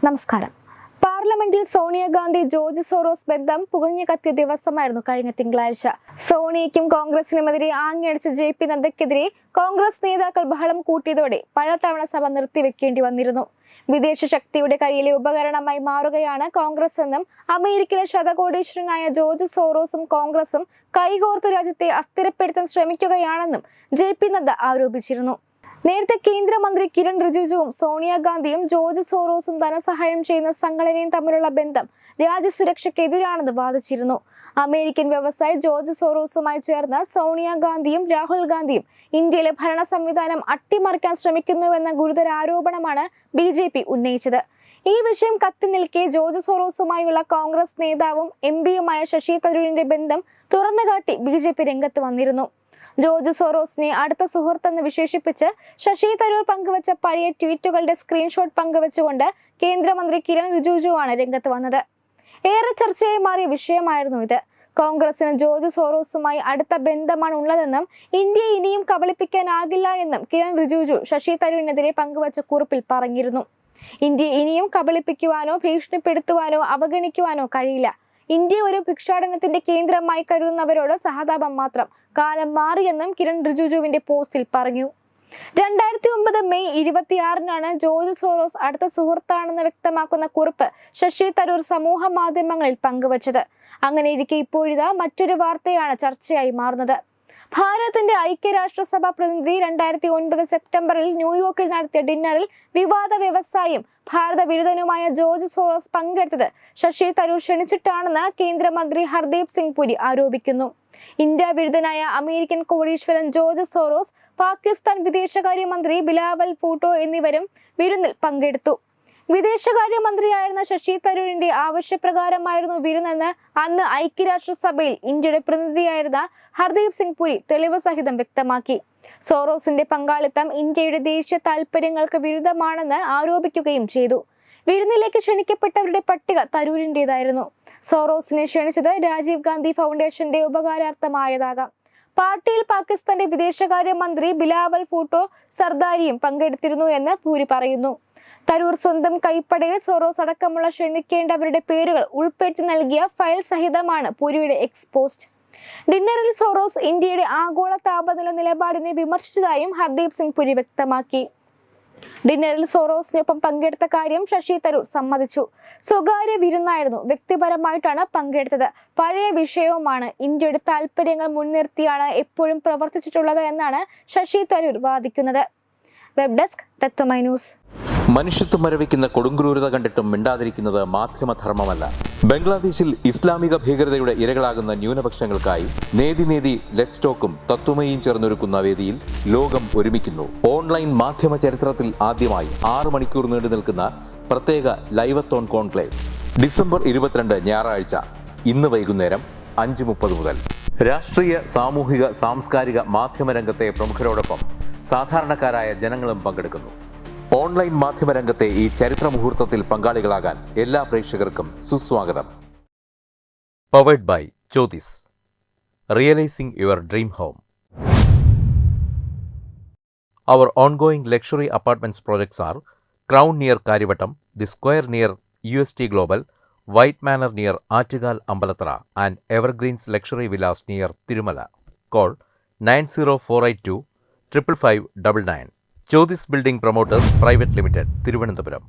നമസ്കാരം. പാർലമെന്റിൽ Sonia Gandhi George Soros ബന്ധം പുകഞ്ഞു കത്തിയ ദിവസമായിരുന്നു കഴിഞ്ഞ തിങ്കളാഴ്ച. സോണിയയ്ക്കും കോൺഗ്രസിനുമെതിരെ ആഞ്ഞടിച്ച JP നദ്ദയ്ക്കെതിരെ കോൺഗ്രസ് നേതാക്കൾ ബഹളം കൂട്ടിയതോടെ പലതവണ സഭ നിർത്തിവെക്കേണ്ടി വന്നിരുന്നു. വിദേശ ശക്തിയുടെ കയ്യിലെ ഉപകരണമായി മാറുകയാണ് കോൺഗ്രസ് എന്നും അമേരിക്കയിലെ ശതകോടീശ്വരനായ ജോർജ് സോറോസും കോൺഗ്രസും കൈകോർത്ത് രാജ്യത്തെ അസ്ഥിരപ്പെടുത്താൻ ശ്രമിക്കുകയാണെന്നും JP നദ്ദ ആരോപിച്ചിരുന്നു. നേരത്തെ കേന്ദ്രമന്ത്രി കിരൺ റിജിജുവും സോണിയാഗാന്ധിയും ജോർജ് സോറോസും ധനസഹായം ചെയ്യുന്ന സംഘടനയും തമ്മിലുള്ള ബന്ധം രാജ്യസുരക്ഷയ്ക്കെതിരാണെന്ന് വാദിച്ചിരുന്നു. അമേരിക്കൻ വ്യവസായി ജോർജ് സോറോസുമായി ചേർന്ന് സോണിയാഗാന്ധിയും രാഹുൽ ഗാന്ധിയും ഇന്ത്യയിലെ ഭരണ സംവിധാനം അട്ടിമറിക്കാൻ ശ്രമിക്കുന്നുവെന്ന ഗുരുതര ആരോപണമാണ് BJP ഉന്നയിച്ചത്. ഈ വിഷയം കത്തി നിൽക്കെ ജോർജ് സോറോസുമായുള്ള കോൺഗ്രസ് നേതാവും MP-യുമായ ശശി തരൂരിന്റെ ബന്ധം തുറന്നുകാട്ടി BJP രംഗത്ത് വന്നിരുന്നു. ജോർജ് സോറോസിനെ അടുത്ത സുഹൃത്തെന്ന് വിശേഷിപ്പിച്ച് ശശി തരൂർ പങ്കുവച്ച പഴയ ട്വീറ്റുകളുടെ സ്ക്രീൻഷോട്ട് പങ്കുവച്ചുകൊണ്ട് കേന്ദ്രമന്ത്രി കിരൺ റിജിജുവാണ് രംഗത്ത് വന്നത്. ഏറെ ചർച്ചയായി മാറിയ വിഷയമായിരുന്നു ഇത്. കോൺഗ്രസിന് ജോർജ് സോറോസുമായി അടുത്ത ബന്ധമാണ് ഉള്ളതെന്നും ഇന്ത്യയെ ഇനിയും കബളിപ്പിക്കാനാകില്ല എന്നും കിരൺ റിജിജു ശശി തരൂരിനെതിരെ പങ്കുവച്ച കുറിപ്പിൽ പറഞ്ഞിരുന്നു. ഇന്ത്യയെ ഇനിയും കബളിപ്പിക്കുവാനോ ഭീഷണിപ്പെടുത്തുവാനോ അവഗണിക്കുവാനോ കഴിയില്ല. ഇന്ത്യ ഒരു ഭിക്ഷാടനത്തിന്റെ കേന്ദ്രമായി കരുതുന്നവരോട് സഹതാപം മാത്രം. കാലം മാറിയെന്നും കിരൺ റിജിജുവിന്റെ പോസ്റ്റിൽ പറഞ്ഞു. 2009 മെയ് 26-നാണ് ജോർജ് സോറോസ് അടുത്ത സുഹൃത്താണെന്ന് വ്യക്തമാക്കുന്ന കുറിപ്പ് ശശി തരൂർ സമൂഹ മാധ്യമങ്ങളിൽ പങ്കുവച്ചത്. അങ്ങനെയിരിക്കെ ഇപ്പോഴിതാ മറ്റൊരു വാർത്തയാണ് ചർച്ചയായി മാറുന്നത്. ഭാരതത്തിന്റെ ഐക്യരാഷ്ട്രസഭ പ്രതിനിധി 2009 സെപ്റ്റംബറിൽ ന്യൂയോർക്കിൽ നടത്തിയ ഡിന്നറിൽ വിവാദ വ്യവസായിയും ഭാരത വിരുദ്ധനുമായ ജോർജ് സോറോസ് പങ്കെടുത്തത് ശശി തരൂർ ക്ഷണിച്ചിട്ടാണെന്ന് കേന്ദ്രമന്ത്രി ഹർദീപ് സിംഗ് പുരി ആരോപിക്കുന്നു. ഇന്ത്യ വിരുദ്ധനായ അമേരിക്കൻ കോടീശ്വരൻ ജോർജ് സോറോസ്, പാകിസ്ഥാൻ വിദേശകാര്യമന്ത്രി ബിലാവൽ ഭൂട്ടോ എന്നിവരും വിരുന്നിൽ പങ്കെടുത്തു. വിദേശകാര്യമന്ത്രിയായിരുന്ന ശശി തരൂരിന്റെ ആവശ്യപ്രകാരമായിരുന്നു വിരുന്നെന്ന് അന്ന് ഐക്യരാഷ്ട്രസഭയിൽ ഇന്ത്യയുടെ പ്രതിനിധിയായിരുന്ന ഹർദീപ് സിംഗ് പുരി തെളിവ് സഹിതം വ്യക്തമാക്കി. സോറോസിന്റെ പങ്കാളിത്തം ഇന്ത്യയുടെ ദേശീയ താൽപര്യങ്ങൾക്ക് വിരുദ്ധമാണെന്ന് ആരോപിക്കുകയും ചെയ്തു. വിരുന്നിലേക്ക് ക്ഷണിക്കപ്പെട്ടവരുടെ പട്ടിക തരൂരിന്റേതായിരുന്നു. സോറോസിനെ ക്ഷണിച്ചത് രാജീവ് ഗാന്ധി ഫൗണ്ടേഷന്റെ ഉപകാരാർത്ഥമായതാകാം. പാർട്ടിയിൽ പാകിസ്ഥാന്റെ വിദേശകാര്യമന്ത്രി ബിലാവൽ ഭൂട്ടോ സർദാരിയും പങ്കെടുത്തിരുന്നു എന്ന് പുരി പറയുന്നു. തരൂർ സ്വന്തം കൈപ്പടയിൽ സോറോസ് അടക്കമുള്ള ക്ഷണിക്കേണ്ടവരുടെ പേരുകൾ ഉൾപ്പെടുത്തി നൽകിയ ഫയൽ സഹിതമാണ് പുരിയുടെ എക്സ്പോസ്റ്റ്. ഡിന്നറിൽ സോറോസ് ഇന്ത്യയുടെ ആഗോള താപനില നിലപാടിനെ വിമർശിച്ചതായും ഹർദീപ് സിംഗ് പുരി വ്യക്തമാക്കി. ഡിന്നറിൽ സോറോസിനൊപ്പം പങ്കെടുത്ത കാര്യം ശശി തരൂർ സമ്മതിച്ചു. സ്വകാര്യ വിരുന്നായിരുന്നു, വ്യക്തിപരമായിട്ടാണ് പങ്കെടുത്തത്, പഴയ വിഷയവുമാണ്, ഇന്ത്യയുടെ താൽപര്യങ്ങൾ മുൻനിർത്തിയാണ് എപ്പോഴും പ്രവർത്തിച്ചിട്ടുള്ളത് എന്നാണ് ശശി തരൂർ വാദിക്കുന്നത്. വെബ് ഡെസ്ക് തത്വമൈ ന്യൂസ്. മനുഷ്യത്വം മരവിക്കുന്ന കൊടുങ്ക്രൂരത കണ്ടിട്ടും മിണ്ടാതിരിക്കുന്നത് മാധ്യമധർമ്മമല്ല. ബംഗ്ലാദേശിൽ ഇസ്ലാമിക ഭീകരതയുടെ ഇരകളാകുന്ന ന്യൂനപക്ഷങ്ങൾക്കായി നേതി ലെറ്റ്സ് ടോക്കും തത്വമയും ചേർന്നൊരുക്കുന്ന വേദിയിൽ ലോകം ഒരുമിക്കുന്നു. ഓൺലൈൻ മാധ്യമ ചരിത്രത്തിൽ ആദ്യമായി 6 മണിക്കൂർ നീണ്ടു നിൽക്കുന്ന പ്രത്യേക ലൈവത്തോൺ കോൺക്ലേവ് ഡിസംബർ 22 ഞായറാഴ്ച ഇന്ന് വൈകുന്നേരം 5:30 മുതൽ. രാഷ്ട്രീയ, സാമൂഹിക, സാംസ്കാരിക, മാധ്യമരംഗത്തെ പ്രമുഖരോടൊപ്പം സാധാരണക്കാരായ ജനങ്ങളും പങ്കെടുക്കുന്നു. ഓൺലൈൻ മാധ്യമരംഗത്തെ ഈ ചരിത്ര മുഹൂർത്തത്തിൽ പങ്കാളികളാകാൻ എല്ലാ പ്രേക്ഷകർക്കും സുസ്വാഗതം. Powered by Jyothis, realising your dream home. Our ongoing luxury apartments projects are Crown near Karivattam, The Square near UST Global, White Manor near Attigal Ambalathara, and Evergreens Luxury Villas near Tirumala. Call 90482 55599. Jyotis Building Promoters Private Limited, Thiruvananthapuram.